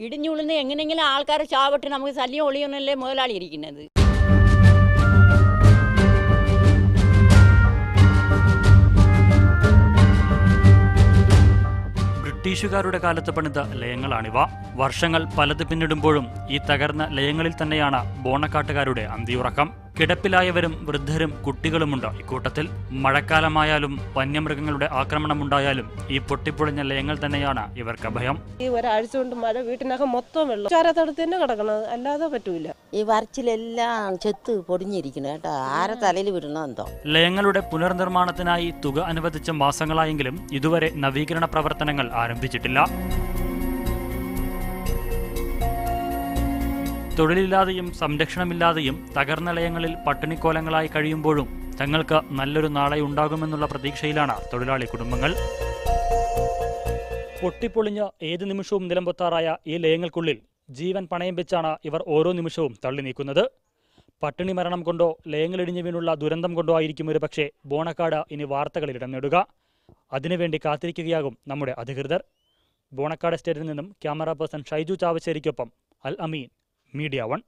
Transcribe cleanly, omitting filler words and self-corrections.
ഇടിഞ്ഞുള്ളുന്ന എങ്ങനെയെങ്കിലും ആൾക്കാരെ ചാവട്ട് നമുക്ക് ശല്യം ഒളിയൊന്നല്ലേ മുതലാളി ഇരിക്കുന്നത്. ബ്രിട്ടീഷുകാരുടെ കാലത്ത് പണിത ലയങ്ങളാണിവ. വർഷങ്ങൾ പലത് പിന്നിടുമ്പോഴും ഈ തകർന്ന ലയങ്ങളിൽ തന്നെയാണ് ബോണക്കാട്ടുകാരുടെ അന്തിയുറക്കം. കിടപ്പിലായവരും വൃദ്ധരും കുട്ടികളുമുണ്ട് ഇക്കൂട്ടത്തിൽ. മഴക്കാലമായാലും വന്യമൃഗങ്ങളുടെ ആക്രമണമുണ്ടായാലും ഈ പൊട്ടിപ്പൊളിഞ്ഞ ലയങ്ങൾ തന്നെയാണ് ഇവർക്ക് ഭയം. ഈ ഒരാഴ്ച കൊണ്ട് മഴ വീട്ടിനകം മൊത്തം വെള്ളം ചാരത്തടുത്ത് തന്നെ കിടക്കണത്, അല്ലാതെ പറ്റൂല. ഈ വരച്ചിലെല്ലാം ചെത്ത് പൊടിഞ്ഞിരിക്കണം കേട്ടോ, ആരെ തലയിൽ വിടണോ എന്തോ. ലയങ്ങളുടെ പുനർനിർമ്മാണത്തിനായി തുക അനുവദിച്ച മാസങ്ങളായെങ്കിലും ഇതുവരെ നവീകരണ പ്രവർത്തനങ്ങൾ ആരംഭിച്ചിട്ടില്ല. തൊഴിലില്ലാതെയും സംരക്ഷണമില്ലാതെയും തകർന്ന ലയങ്ങളിൽ പട്ടിണിക്കോലങ്ങളായി കഴിയുമ്പോഴും തങ്ങൾക്ക് നല്ലൊരു നാളെ ഉണ്ടാകുമെന്നുള്ള പ്രതീക്ഷയിലാണ് തൊഴിലാളി കുടുംബങ്ങൾ. പൊട്ടിപ്പൊളിഞ്ഞ് ഏത് നിമിഷവും നിലംപൊത്താറായ ഈ ലയങ്ങൾക്കുള്ളിൽ ജീവൻ പണയം വെച്ചാണ് ഇവർ ഓരോ നിമിഷവും തള്ളി നീക്കുന്നത്. പട്ടിണി മരണം കൊണ്ടോ ലയങ്ങളിടിഞ്ഞു വീണുള്ള ദുരന്തം കൊണ്ടോ ആയിരിക്കും ഒരു പക്ഷേ ബോണക്കാട് ഇനി വാർത്തകളിൽ ഇടം നേടുക. അതിനുവേണ്ടി കാത്തിരിക്കുകയാകും നമ്മുടെ അധികൃതർ. ബോണക്കാട് എസ്റ്റേറ്റിൽ നിന്നും ക്യാമറ പേഴ്സൺ ഷൈജു ചാവശ്ശേരിക്കൊപ്പം അൽ അമീൻ, മീഡിയ 1.